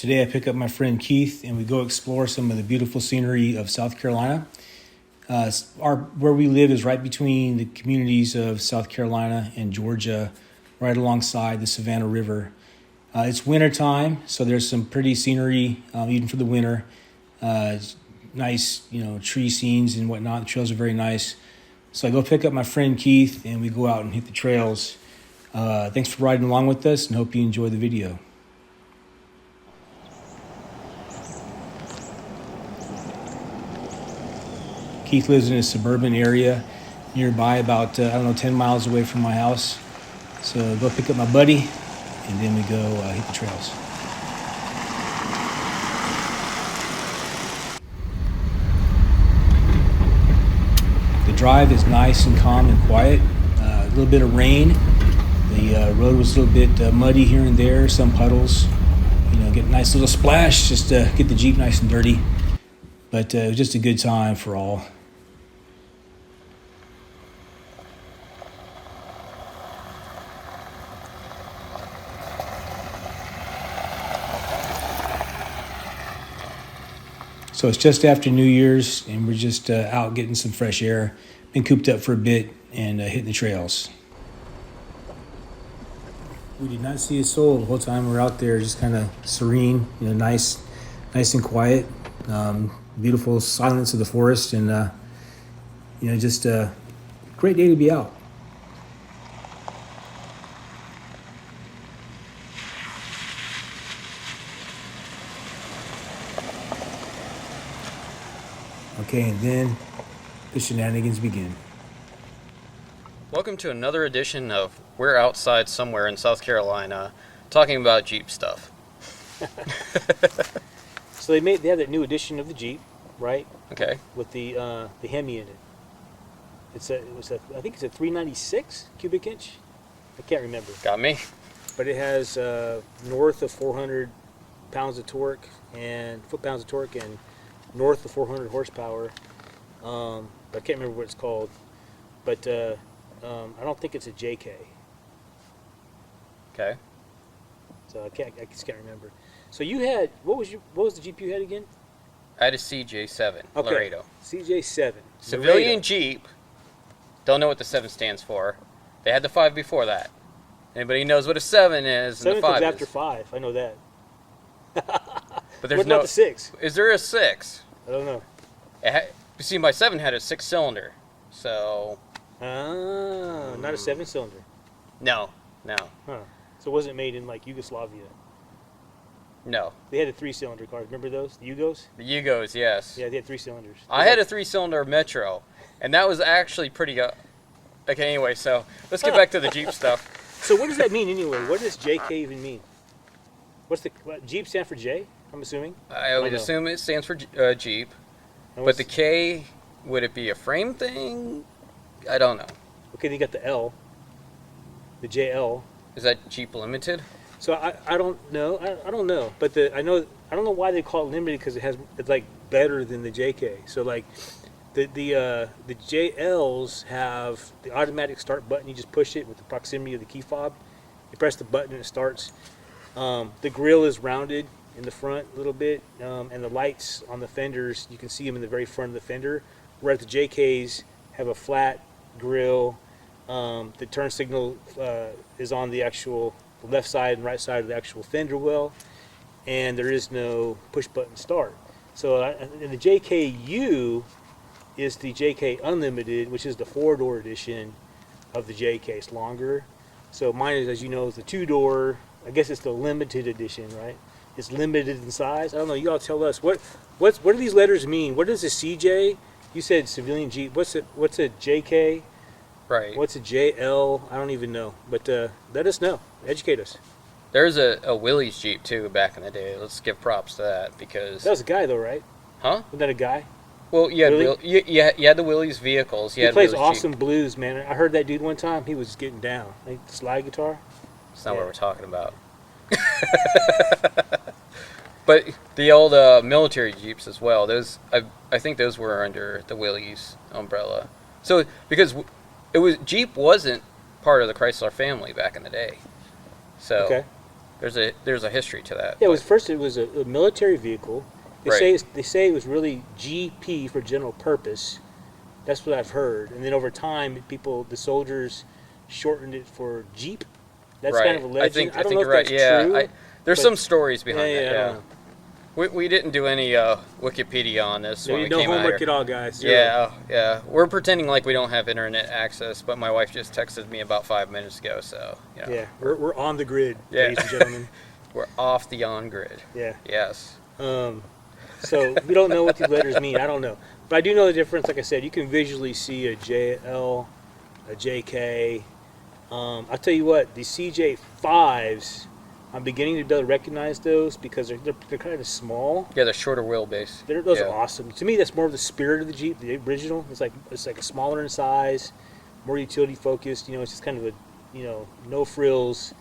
Today I pick up my friend Keith and we go explore some of the beautiful scenery of South Carolina. Where we live is right between the communities of South Carolina and Georgia, right alongside the Savannah River. It's winter time, so there's some pretty scenery even for the winter. Nice, tree scenes and whatnot. The trails are very nice. So I go pick up my friend Keith and we go out and hit the trails. Thanks for riding along with us and hope you enjoy the video. Keith lives in a suburban area nearby, about 10 miles away from my house. So go pick up my buddy, and then we go hit the trails. The drive is nice and calm and quiet. A little bit of rain. The road was a little bit muddy here and there, some puddles. Get a nice little splash just to get the Jeep nice and dirty. But it was just a good time for all. So it's just after New Year's, and we're just out getting some fresh air. Been cooped up for a bit and hitting the trails. We did not see a soul the whole time we were out there, just kind of serene, nice and quiet. Beautiful silence of the forest, and just a great day to be out. Okay, and then the shenanigans begin. Welcome to another edition of We're Outside Somewhere in South Carolina, talking about Jeep stuff. So they have that new edition of the Jeep, right? Okay. With the Hemi in it. I think it's a 396 cubic inch. I can't remember. Got me. But it has north of 400 pounds of torque and foot-pounds of torque, and north of 400 horsepower. I can't remember what it's called, but I don't think it's a JK. Okay. So I just can't remember. So you had what was the Jeep you had again? I had a CJ7 Okay. Laredo. CJ7 Civilian Laredo. Jeep. Don't know what the 7 stands for. They had the 5 before that. Anybody knows what a 7 is? 7 and the 5 comes is. after 5. I know that. But there's what about the 6? Is there a 6? I don't know. You see, my 7 had a 6-cylinder, so. Not a 7-cylinder. No. Huh. So it wasn't made in like Yugoslavia. No. They had a 3-cylinder car. Remember those? The Yugos? The Yugos, yes. Yeah, they had 3 cylinders. I had a 3-cylinder Metro, and that was actually pretty good. Okay, anyway, so let's get back to the Jeep stuff. So what does that mean anyway? What does JK even mean? What, Jeep stand for J, I'm assuming? I would assume it stands for Jeep, And but the K, would it be a frame thing? I don't know. Okay, then you got the L, the JL. Is that Jeep Limited? So I don't know. I don't know. But I don't know why they call it limited, because it's like better than the JK. So like the JLs have the automatic start button. You just push it with the proximity of the key fob. You press the button and it starts. The grille is rounded in the front a little bit, and the lights on the fenders, you can see them in the very front of the fender, whereas the JKs have a flat grille. The turn signal is on the actual left side and right side of the actual fender well, and there is no push button start. So and the JKU is the JK Unlimited, which is the 4-door edition of the JK. It's longer. So mine is, as you know, is the 2-door. I guess it's the limited edition, right? It's limited in size. I don't know. You all tell us. What do these letters mean? What is a CJ? You said civilian Jeep. What's a JK? Right. What's a JL? I don't even know. But let us know. Educate us. There's a Willys Jeep, too, back in the day. Let's give props to that, because... That was a guy, though, right? Huh? Wasn't that a guy? Well, you had, Really? you had the Willys vehicles. He plays awesome blues, man. I heard that dude one time. He was getting down. Like slide guitar. That's not what we're talking about. But the old military Jeeps as well. Those I think those were under the Willys umbrella. So because Jeep wasn't part of the Chrysler family back in the day. So Okay. there's a history to that. Yeah, it was a military vehicle. Right. They say it was really GP for general purpose. That's what I've heard. And then over time, the soldiers shortened it for Jeep. That's kind of a legend. I I don't think know you're if right. that's Yeah, true. there's But some stories yeah, behind that. I don't Yeah. know. We didn't do any Wikipedia on this when we No came out homework here. at all, guys. Zero. Yeah, yeah. We're pretending like we don't have internet access, but my wife just texted me about 5 minutes ago, so Yeah, we're on the grid, Yeah. ladies and gentlemen. We're off the on grid. Yeah. Yes. So we don't know what these letters mean. I don't know, but I do know the difference. Like I said, you can visually see a JL, a JK. I'll tell you what, the CJ5s, I'm beginning to be able to recognize those because they're kind of small. Yeah, the shorter wheelbase. Those are awesome. To me, that's more of the spirit of the Jeep, the original. It's like a smaller in size, more utility focused. It's just kind of a no frills,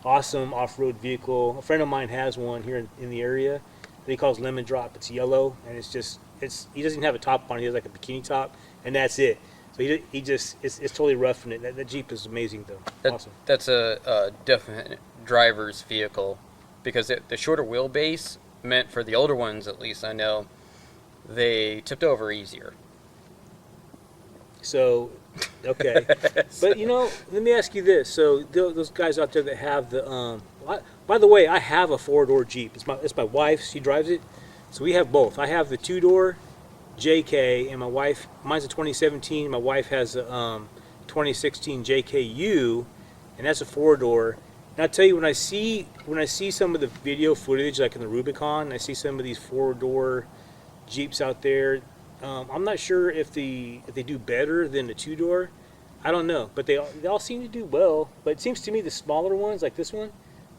awesome off road vehicle. A friend of mine has one here in the area that he calls Lemon Drop. It's yellow and he doesn't even have a top on it. He has like a bikini top, and that's it. So he just it's totally rough in it. That Jeep is amazing though. Awesome. That's a definite driver's vehicle because the shorter wheelbase meant for the older ones, at least I know, they tipped over easier. So, okay, but let me ask you this. So those guys out there that have the by the way, I have a 4-door Jeep. It's my wife's. She drives it. So we have both. I have the 2-door JK, and mine's a 2017. My wife has a 2016 JKU, and that's a 4-door. And I tell you, when I see some of the video footage, like in the Rubicon, and I see some of these 4-door Jeeps out there, I'm not sure if they do better than the 2-door. I don't know, but they all seem to do well. But it seems to me the smaller ones, like this one,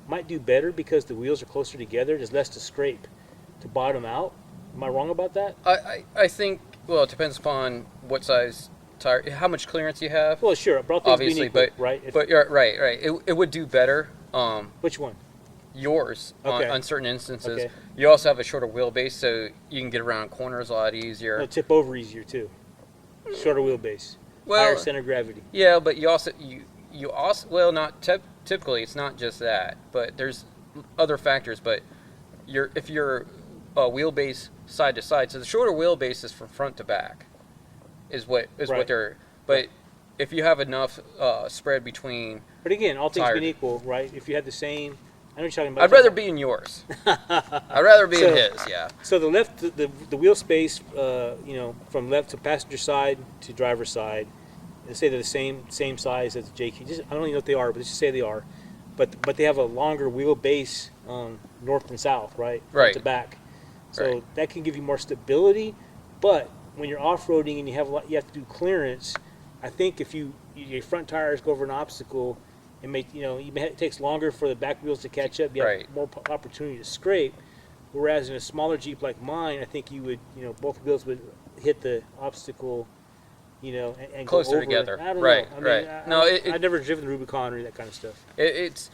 might do better because the wheels are closer together. There's less to scrape to bottom out. Am I wrong about that? I think, well, it depends upon what size tire, how much clearance you have. Well, sure, but all things being Obviously, equal, right? but you're right. It would do better. Which one? Yours Okay. on certain instances. Okay. You also have a shorter wheelbase, so you can get around corners a lot easier. It'll tip over easier too. Shorter wheelbase, Well, higher center of gravity. Yeah, but you also well, not typically it's not just that, but there's other factors. But if you're wheelbase side to side, so the shorter wheelbase is from front to back, is what Right. they're. But if you have enough spread between, But again, all things Tired. being equal, right? If you had the same, I know what you're talking about. I'd rather be in yours. I'd rather be in his. Yeah. So the wheel space, from left to passenger side to driver's side, let's say they're the same size as the JK. I don't even know if they are, but let's just say they are. But they have a longer wheelbase, north and south, right? Front Right. to back. So Right. that can give you more stability. But when you're off-roading and you have to do clearance, I think if your front tires go over an obstacle, it takes longer for the back wheels to catch up. You have Right. more opportunity to scrape. Whereas in a smaller Jeep like mine, I think you would, both wheels would hit the obstacle, and Closer go over together. it. I don't Right, know. I right. mean, No, I've never driven the Rubicon or any of that kind of stuff. It's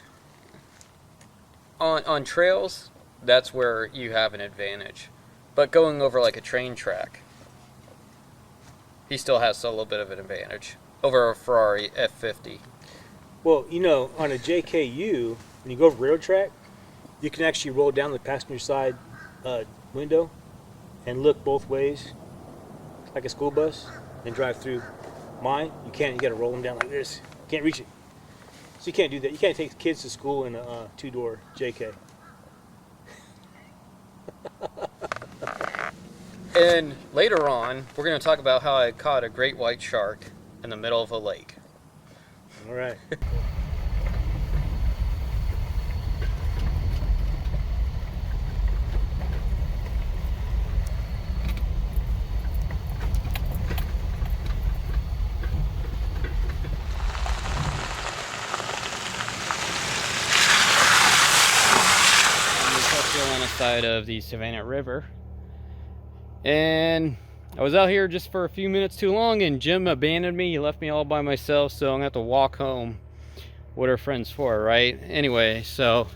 on trails. That's where you have an advantage, but going over like a train track, he still has a little bit of an advantage over a Ferrari F50. Well, on a JKU, when you go over railroad track, you can actually roll down the passenger side window and look both ways, like a school bus, and drive through. Mine, you can't. You got to roll them down like this. You can't reach it. So you can't do that. You can't take kids to school in a 2-door JK. And later on, we're going to talk about how I caught a great white shark in the middle of a lake. All right. On the side of the Savannah River, and I was out here just for a few minutes too long, and Jim abandoned me. He left me all by myself, so I'm gonna have to walk home. What are friends for, right? Anyway, so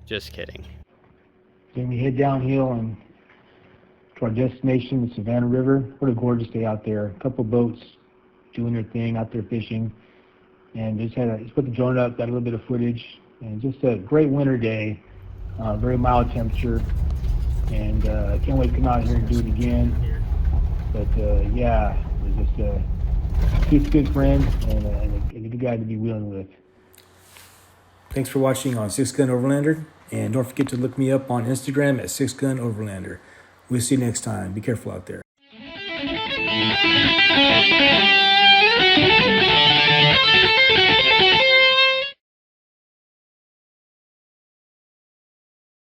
just kidding. Then we head downhill and to our destination, the Savannah River. What a gorgeous day out there. A couple boats doing their thing out there fishing. and just put the drone up, got a little bit of footage, and just a great winter day, very mild temperature, and I can't wait to come out here and do it again. But yeah, it's just Keith's a good friend and a good guy to be wheeling with. Thanks for watching on Six Gun Overlander, and don't forget to look me up on Instagram at Six Gun Overlander. We'll see you next time. Be careful out there.